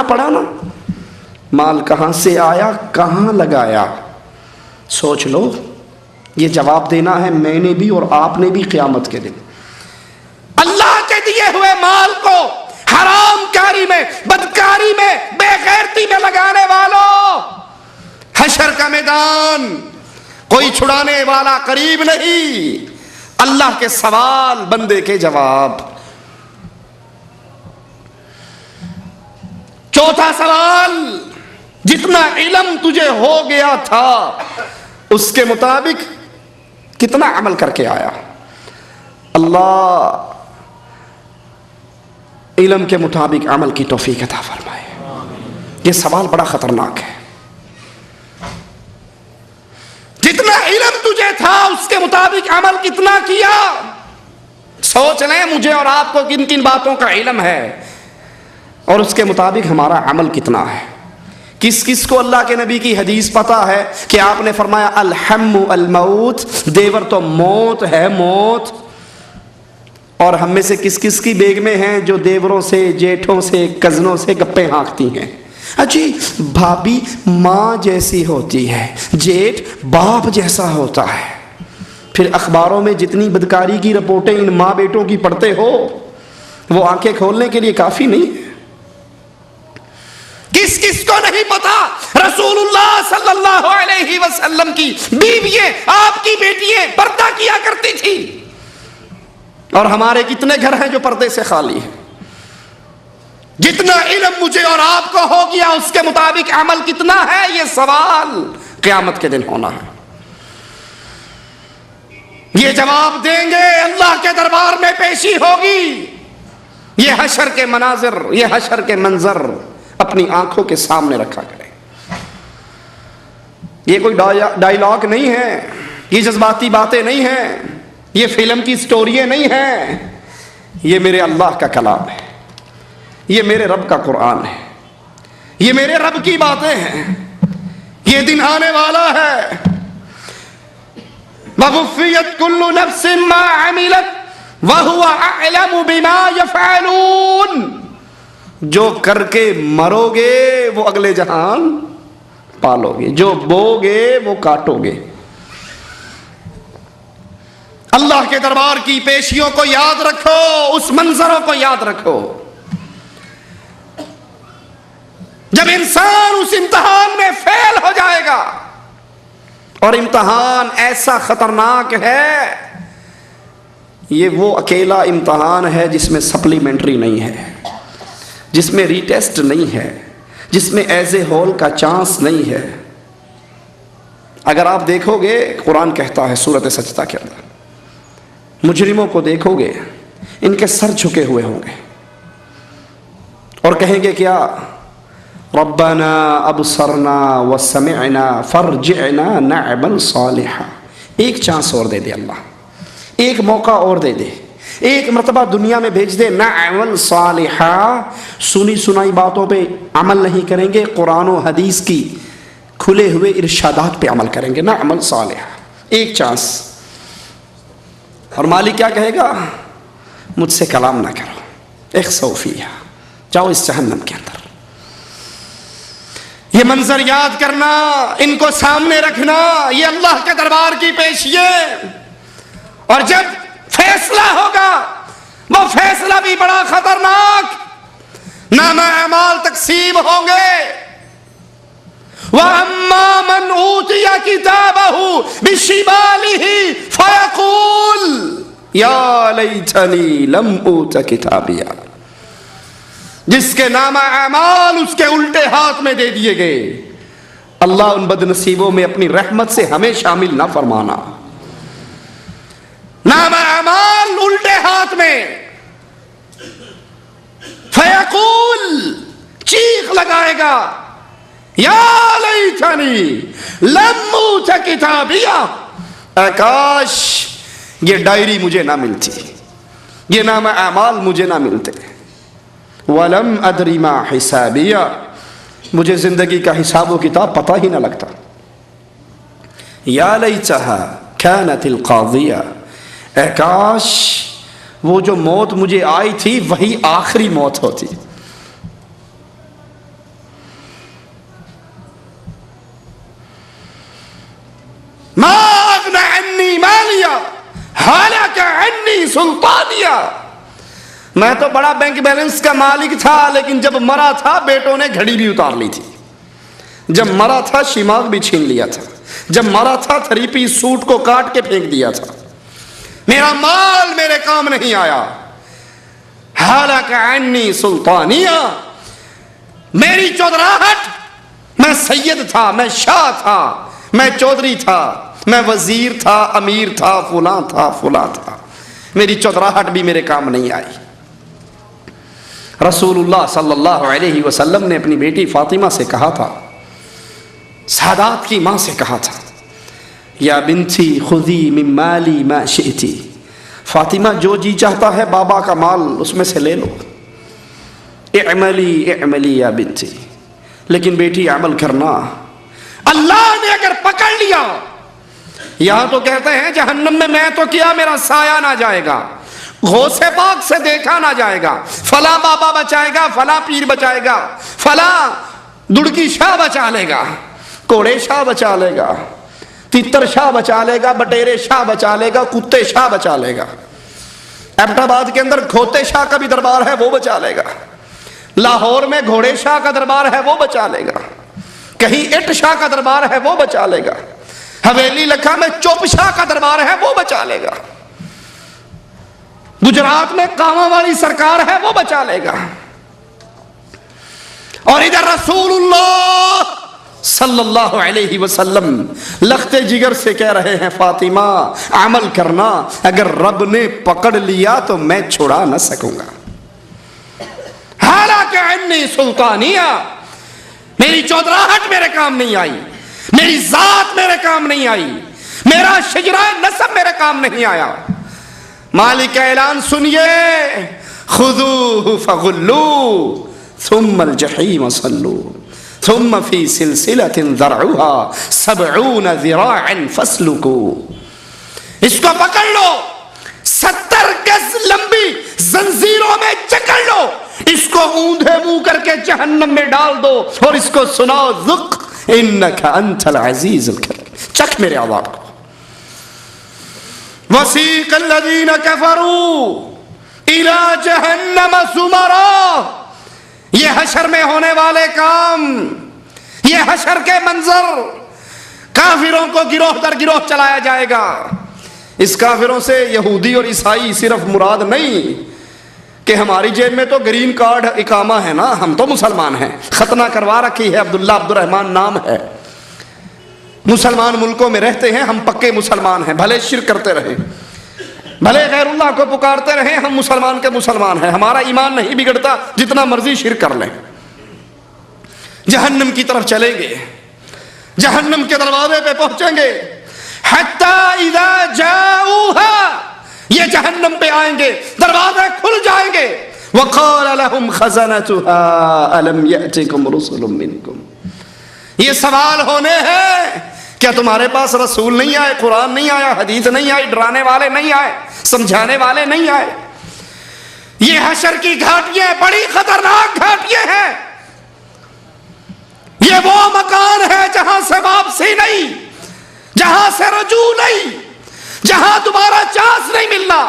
پڑا نا، مال کہاں سے آیا کہاں لگایا؟ سوچ لو، یہ جواب دینا ہے میں نے بھی اور آپ نے بھی قیامت کے دن۔ اللہ کے دیے ہوئے مال کو حرام کاری میں، بدکاری میں، بے غیرتی میں لگانے والوں، حشر کا میدان کوئی چھڑانے والا قریب نہیں، اللہ کے سوال بندے کے جواب۔ چوتھا سوال، جتنا علم تجھے ہو گیا تھا اس کے مطابق کتنا عمل کر کے آیا؟ اللہ علم کے مطابق عمل کی توفیق عطا فرمائے۔ یہ سوال بڑا خطرناک ہے۔ جتنا علم تجھے تھا اس کے مطابق عمل کتنا کیا؟ سوچ لیں مجھے اور آپ کو کن کن باتوں کا علم ہے اور اس کے مطابق ہمارا عمل کتنا ہے۔ کس کس کو اللہ کے نبی کی حدیث پتا ہے کہ آپ نے فرمایا الحم الموت، دیور تو موت ہے، موت۔ اور ہم میں سے کس کس کی بیگمیں ہیں جو دیوروں سے، جیٹھوں سے، کزنوں سے گپیں ہانکتی ہیں؟ اجی بھابی ماں جیسی ہوتی ہے، جیٹھ باپ جیسا ہوتا ہے۔ پھر اخباروں میں جتنی بدکاری کی رپورٹیں ان ماں بیٹوں کی پڑھتے ہو وہ آنکھیں کھولنے کے لیے کافی نہیں ہے۔ کس کس کو نہیں پتا رسول اللہ صلی اللہ علیہ وسلم کی بیوییں، آپ کی بیٹیاں پردہ کیا کرتی تھی، اور ہمارے کتنے گھر ہیں جو پردے سے خالی ہیں؟ جتنا علم مجھے اور آپ کو ہو گیا اس کے مطابق عمل کتنا ہے؟ یہ سوال قیامت کے دن ہونا ہے۔ یہ جواب دیں گے، اللہ کے دربار میں پیشی ہوگی۔ یہ حشر کے مناظر، یہ حشر کے منظر اپنی آنکھوں کے سامنے رکھا کریں۔ یہ کوئی ڈائیلاگ نہیں ہے، یہ جذباتی باتیں نہیں ہیں، یہ فلم کی سٹوریاں نہیں ہیں، یہ میرے اللہ کا کلام ہے، یہ میرے رب کا قرآن ہے، یہ میرے رب کی باتیں ہیں۔ یہ دن آنے والا ہے، وَوُفِّيَتْ كُلُّ نَفْسٍ مَّا عَمِلَتْ وَهُوَ أَعْلَمُ بِمَا يَفْعَلُونَ۔ جو کر کے مرو گے وہ اگلے جہان پالو گے، جو بو گے وہ کاٹو گے۔ اللہ کے دربار کی پیشیوں کو یاد رکھو، اس منظروں کو یاد رکھو۔ جب انسان اس امتحان میں فیل ہو جائے گا، اور امتحان ایسا خطرناک ہے، یہ وہ اکیلا امتحان ہے جس میں سپلیمنٹری نہیں ہے، جس میں ری ٹیسٹ نہیں ہے، جس میں ایز اے ہول کا چانس نہیں ہے۔ اگر آپ دیکھو گے، قرآن کہتا ہے سورۃ سجدہ کے اندر، مجرموں کو دیکھو گے ان کے سر جھکے ہوئے ہوں گے اور کہیں گے کیا؟ ربنا ابصرنا وسمعنا فرجعنا نعمل صالحا۔ ایک چانس اور دے دے اللہ، ایک موقع اور دے دے، ایک مرتبہ دنیا میں بھیج دے، نعمل صالحا۔ سنی سنائی باتوں پہ عمل نہیں کریں گے، قرآن و حدیث کی کھلے ہوئے ارشادات پہ عمل کریں گے، نعمل صالحا۔ ایک چانس۔ اور مالک کیا کہے گا؟ مجھ سے کلام نہ کرو، اخسؤ فیہا، جاؤ اس جہنم کے اندر۔ یہ منظر یاد کرنا، ان کو سامنے رکھنا، یہ اللہ کے دربار کی پیشیے۔ اور جب فیصلہ ہوگا، وہ فیصلہ بھی بڑا خطرناک، نامہ اعمال تقسیم ہوں گے۔ وَأَمَّا مَنْ أُوتِيَ كِتَابَهُ بِشِمَالِهِ فَيَقُولُ يَا لَيْتَنِي لَمْ أُوتَ كِتَابِيَهْ۔ جس کے نامہ اعمال اس کے الٹے ہاتھ میں دے دیے گئے، اللہ ان بد نصیبوں میں اپنی رحمت سے ہمیں شامل نہ فرمانا۔ نامہ اعمال الٹے ہاتھ میں، فیقول، چیخ لگائے گا، یا لیتنی لم اوت کتابیہ، اے کاش یہ ڈائری مجھے نہ ملتی، یہ نامہ اعمال مجھے نہ ملتے۔ وَلَمْ أَدْرِ مَا حِسَابِيَهْ، مجھے زندگی کا حساب و کتاب پتہ ہی نہ لگتا۔ یا لیتہا کانت القاضیہ، اے کاش وہ جو موت مجھے آئی تھی وہی آخری موت ہوتی۔ سلطانیہ، میں تو بڑا بینک بیلنس کا مالک تھا، لیکن جب مرا تھا بیٹوں نے گھڑی بھی اتار لی تھی، جب مرا تھا شماغ بھی چھین لیا تھا، جب مرا تھا 3 پیس سوٹ کو کاٹ کے پھینک دیا تھا، میرا مال میرے کام نہیں آیا۔ حالک عنی سلطانیہ، میری چودراہٹ، میں سید تھا، میں شاہ تھا، میں چودھری تھا، میں وزیر تھا، امیر تھا، فلاں تھا، فلاں تھا، میری چودراہٹ بھی میرے کام نہیں آئی۔ رسول اللہ صلی اللہ علیہ وسلم نے اپنی بیٹی فاطمہ سے کہا تھا، سادات کی ماں سے کہا تھا، یا بنتی خذی من مالی ما شئتی، فاطمہ جو جی چاہتا ہے بابا کا مال اس میں سے لے لو، اعملی اعملی یا بنتی، لیکن بیٹی عمل کرنا۔ اللہ نے اگر پکڑ لیا، یہاں تو کہتے ہیں جہنم میں تو کیا میرا سایہ نہ جائے گا، غوث پاک سے دیکھا نہ جائے گا، فلاں بابا بچائے گا، فلاں پیر بچائے گا، فلاں دڑکی شاہ بچا لے گا، کوڑے شاہ بچا لے گا، تیتر شاہ بچا لے گا، بٹیرے شاہ بچا لے گا، کتے شاہ بچا لے گا، ایبٹ آباد کے اندر کھوتے شاہ کا بھی دربار ہے وہ بچا لے گا، لاہور میں گھوڑے شاہ کا دربار ہے وہ بچا لے گا، کہیں اٹ شاہ کا دربار ہے وہ بچا لے گا، حویلی لکھا میں چوپ شاہ کا دربار ہے وہ بچا لے گا، گجرات میں کاواں والی سرکار ہے وہ بچا لے گا، اور ادھر رسول اللہ صلی اللہ علیہ وسلم لختے جگر سے کہہ رہے ہیں فاطمہ عمل کرنا، اگر رب نے پکڑ لیا تو میں چھڑا نہ سکوں گا۔ حالانکہ عنی سلطانیہ، میری چودراہٹ میرے کام نہیں آئی، میری ذات میرے کام نہیں آئی، میرا شجرہ نسب میرے کام نہیں آیا۔ مالک کا اعلان سنیے، خذوہ فغلوہ ثم الجحیم صلوہ ثم فی سلسلۃ ذرعها 70 ذراعا فاسلکوہ، اس کو پکڑ لو، 70 گز لمبی زنجیروں میں جکڑ لو، اس کو اوندھے منہ کر کے جہنم میں ڈال دو، اور اس کو سناؤ ذق انک انت العزیز الکریم، چکھ میرے عذاب کو۔ وسیق الذین کفروا الی جہنم زمرا، یہ حشر میں ہونے والے کام، یہ حشر کے منظر، کافروں کو گروہ در گروہ چلایا جائے گا۔ اس کافروں سے یہودی اور عیسائی صرف مراد نہیں کہ ہماری جیب میں تو گرین کارڈ اقامہ ہے نا، ہم تو مسلمان ہیں، ختنہ کروا رکھی ہے، عبداللہ عبد الرحمن نام ہے، مسلمان ملکوں میں رہتے ہیں، ہم پکے مسلمان ہیں، بھلے شرک کرتے رہیں، بھلے غیر اللہ کو پکارتے رہیں، ہم مسلمان کے مسلمان ہیں، ہمارا ایمان نہیں بگڑتا جتنا مرضی شرک کر لیں۔ جہنم کی طرف چلیں گے، جہنم کے دروازے پہ پہنچیں گے، حتی اذا جاؤوها، یہ جہنم پہ آئیں گے، دروازے کھل جائیں گے، وقال لهم خزنتها الم یأتکم رسل منکم، یہ سوال ہونے ہیں، کیا تمہارے پاس رسول نہیں آئے، قرآن نہیں آیا، حدیث نہیں آئی، ڈرانے والے نہیں آئے، سمجھانے والے نہیں آئے؟ یہ حشر کی گھاٹیاں بڑی خطرناک گھاٹیاں ہیں، یہ وہ مکان ہے جہاں سے واپسی نہیں، جہاں سے رجوع نہیں، جہاں دوبارہ چانس نہیں ملنا۔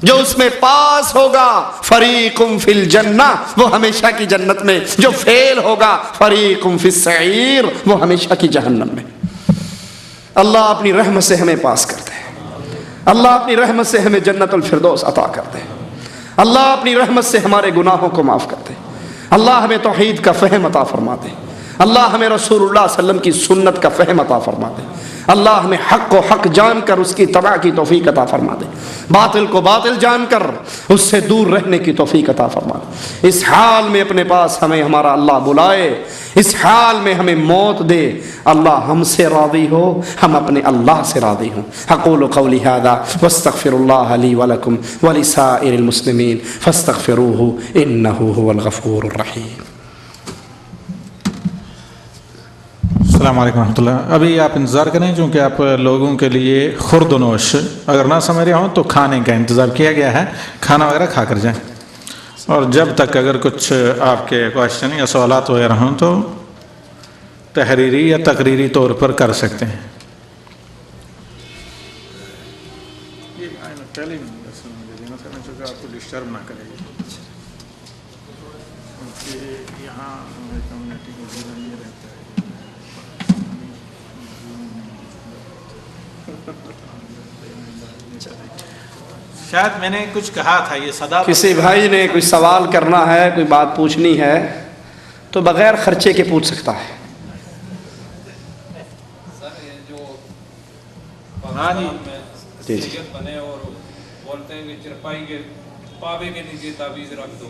جو اس میں پاس ہوگا فریق فی الجنہ، وہ ہمیشہ کی جنت میں، جو فیل ہوگا فریق فی السعیر، وہ ہمیشہ کی جہنم میں۔ اللہ اپنی رحمت سے ہمیں پاس کرتے ہیں، اللہ اپنی رحمت سے ہمیں جنت الفردوس عطا کرتے ہیں، اللہ اپنی رحمت سے ہمارے گناہوں کو معاف کرتے ہیں، اللہ ہمیں توحید کا فہم عطا فرماتے ہیں، اللہ ہمیں رسول اللہ صلی اللہ علیہ وسلم کی سنت کا فہم عطا فرماتے ہیں، اللہ ہمیں حق کو حق جان کر اس کی اتباع کی توفیق عطا فرما دے، باطل کو باطل جان کر اس سے دور رہنے کی توفیق عطا فرما دے۔ اس حال میں اپنے پاس ہمیں ہمارا اللہ بلائے، اس حال میں ہمیں موت دے، اللہ ہم سے راضی ہو، ہم اپنے اللہ سے راضی ہوں۔ اقول قولی ھذا واستغفر اللہ لی ولکم ولسائر المسلمین فاستغفروہ انہ ھو الغفور الرحیم۔ السلام علیکم ورحمۃ اللہ۔ ابھی آپ انتظار کریں چونکہ آپ لوگوں کے لیے خرد و نوش اگر نہ سمجھ رہے ہوں تو کھانے کا انتظام کیا گیا ہے، کھانا وغیرہ کھا کر جائیں، اور جب تک اگر کچھ آپ کے کوشچن یا سوالات وغیرہ ہوں تو تحریری یا تقریری طور پر کر سکتے ہیں۔ ڈسٹرب نہ کرے کیونکہ یہاں کمیونٹی کو یہ رہتا ہے. شاید میں نے کچھ کہا تھا یہ صدا. کسی بھائی نے کوئی سوال کرنا ہے، کوئی بات پوچھنی ہے تو بغیر خرچے کے پوچھ سکتا ہے. ہاں جی بنے اور بولتے ہیں کہ چرپائی کے پاوے کے نیچے تعویذ رکھ دو،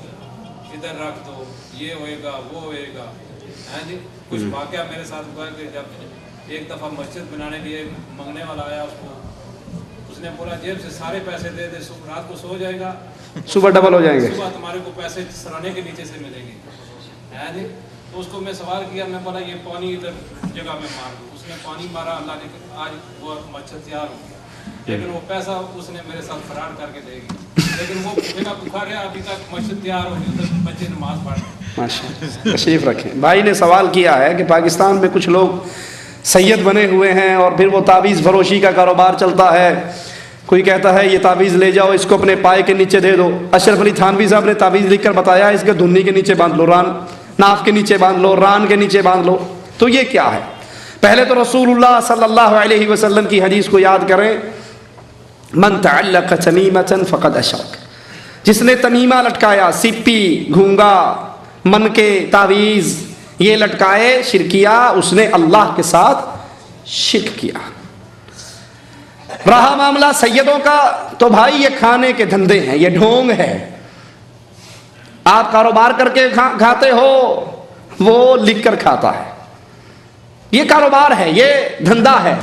ادھر رکھ دو، یہ ہوئے گا وہ ہوئے گا. ہاں جی کچھ واقعہ میرے ساتھ ہوا کہ جب ایک دفعہ مسجد بنانے کے لیے منگنے والا آیا، اس نے بولا جیب سے سارے پیسے دے دے، رات کو سو جائے گا، صبح ڈبل ہو جائیں گے، صبح تمہارے کو پیسے سرانے کے نیچے سے ملیں گے. ہاں جی تو اس کو میں سوال کیا، میں بولا یہ پانی ادھر جگہ میں مار دو. اس نے پانی مارا، اللہ نے آج وہ مسجد تیار ہو گیا. لیکن وہ پیسہ اس نے میرے ساتھ فراڈ کر کے دے گی، لیکن وہ بھوکے کا بھوکا رہا، ابھی تک مسجد تیار ہو گئی، ادھر بچے نماز پڑھ رہے ہیں. ماشاءاللہ. تشریف رکھیں. بھائی نے سوال کیا ہے کہ پاکستان میں کچھ لوگ سید بنے ہوئے ہیں اور پھر وہ تعویذ فروشی کا کاروبار چلتا ہے. کوئی کہتا ہے یہ تعویذ لے جاؤ، اس کو اپنے پائے کے نیچے دے دو. اشرف علی تھانوی صاحب نے تعویذ لکھ کر بتایا اس کے دھنی کے نیچے باندھ لو، ناف کے نیچے باندھ لو، ران کے نیچے باندھ لو. تو یہ کیا ہے؟ پہلے تو رسول اللہ صلی اللہ علیہ وسلم کی حدیث کو یاد کریں، من تعلق تمیمۃ فقد اشرک. جس نے تمیمہ لٹکایا، سپی، گھونگا، من کے تعویذ یہ لٹکائے، شرک کیا، اس نے اللہ کے ساتھ شرک کیا. رہا معاملہ سیدوں کا تو بھائی یہ کھانے کے دھندے ہیں، یہ ڈھونگ ہے. آپ کاروبار کر کے کھاتے ہو، وہ لکھ کر کھاتا ہے. یہ کاروبار ہے، یہ دھندا ہے.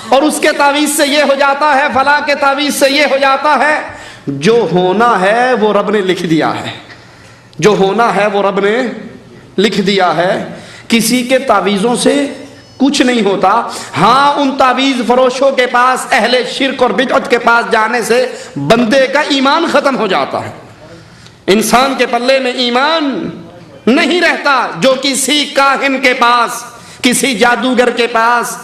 اور اس کے تعویذ سے یہ ہو جاتا ہے، فلاں کے تعویذ سے یہ ہو جاتا ہے. جو ہونا ہے وہ رب نے لکھ دیا ہے، جو ہونا ہے وہ رب نے لکھ دیا ہے. کسی کے تعویذوں سے کچھ نہیں ہوتا. ہاں ان تعویذ فروشوں کے پاس، اہل شرک اور بدعت کے پاس جانے سے بندے کا ایمان ختم ہو جاتا ہے. انسان کے پلے میں ایمان نہیں رہتا. جو کسی کاہن کے پاس، کسی جادوگر کے پاس،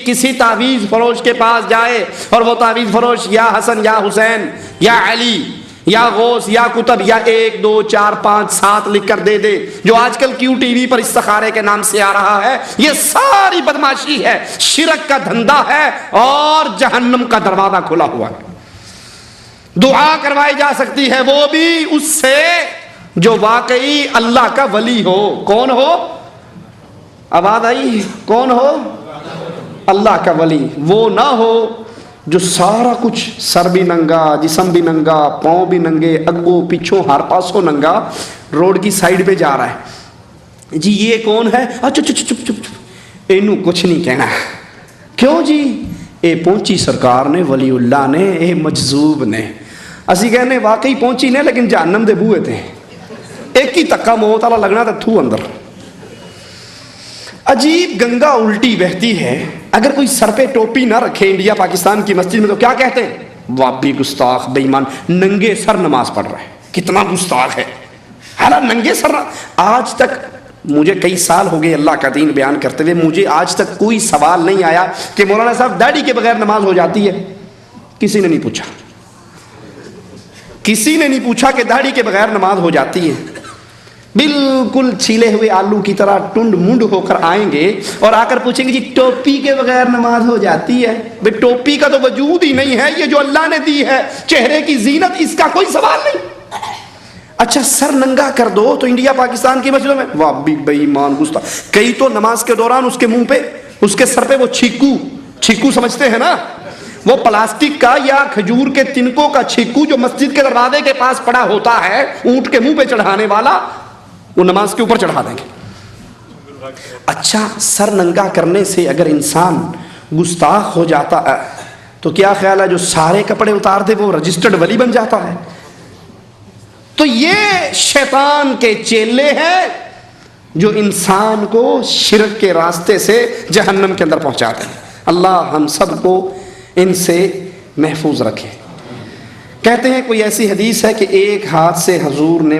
کسی تعویذ فروش کے پاس جائے اور وہ تعویذ فروش یا حسن یا حسین یا علی یا غوث یا کتب یا 1 2 4 5 7 لکھ کر دے دے، جو آج کل کیو ٹی وی پر استخارے کے نام سے آ رہا ہے، یہ ساری بدماشی ہے، شرک کا دھندا ہے اور جہنم کا دروازہ کھلا ہوا ہے. دعا کروائی جا سکتی ہے، وہ بھی اس سے جو واقعی اللہ کا ولی ہو. کون ہو؟ آواز آئی؟ کون ہو؟ اللہ کا ولی. وہ نہ ہو جو سارا کچھ، سر بھی ننگا، جسم بھی ننگا، پاؤں بھی ننگے، اگو پیچھوں ہر پاسوں ننگا، روڈ کی سائیڈ پہ جا رہا ہے. جی یہ کون ہے؟ اچھا چپ چپ چپ، اینو کچھ نہیں کہنا. کیوں جی؟ اے پہنچی سرکار نے، ولی اللہ نے، اے مجذوب نے. اسی کہنے واقعی پہنچی نے، لیکن جہنم دے بوئے تھے. ایک ہی تکا موت والا لگنا تھا تھو اندر. عجیب گنگا الٹی بہتی ہے. اگر کوئی سر پہ ٹوپی نہ رکھے انڈیا پاکستان کی مسجد میں تو کیا کہتے ہیں؟ وابی گستاخ بے ایمان، ننگے سر نماز پڑھ رہا ہے. کتنا گستاخ ہے. حالانکہ ننگے سر. آج تک مجھے کئی سال ہو گئے اللہ کا دین بیان کرتے ہوئے، مجھے آج تک کوئی سوال نہیں آیا کہ مولانا صاحب داڑھی کے بغیر نماز ہو جاتی ہے. کسی نے نہیں پوچھا. کسی نے نہیں پوچھا کہ داڑھی کے بغیر نماز ہو جاتی ہے. بالکل چھیلے ہوئے آلو کی طرح ٹنڈ منڈ ہو کر آئیں گے اور آ کر پوچھیں گے جی ٹوپی کے بغیر نماز ہو جاتی ہے؟ بھئی ٹوپی کا تو وجود ہی نہیں ہے، یہ جو اللہ نے دی ہے چہرے کی زینت، اس کا کوئی سوال نہیں. اچھا سر ننگا کر دو تو انڈیا پاکستان کی مسجدوں میں واہ بھی بے ایمان گستاخ. کئی تو نماز کے دوران اس کے منہ پہ، اس کے سر پہ وہ چھیکو سمجھتے ہیں نا، وہ پلاسٹک کا یا کھجور کے تنکوں کا چھیکو جو مسجد کے دروازے کے پاس پڑا ہوتا ہے، اونٹ کے منہ پہ چڑھانے والا، وہ نماز کے اوپر چڑھا دیں گے. اچھا سر ننگا کرنے سے اگر انسان گستاخ ہو جاتا ہے تو کیا خیال ہے جو سارے کپڑے اتار دے وہ رجسٹرڈ ولی بن جاتا ہے؟ تو یہ شیطان کے چیلے ہیں جو انسان کو شرک کے راستے سے جہنم کے اندر پہنچاتے ہیں. اللہ ہم سب کو ان سے محفوظ رکھے. کہتے ہیں کوئی ایسی حدیث ہے کہ ایک ہاتھ سے حضور نے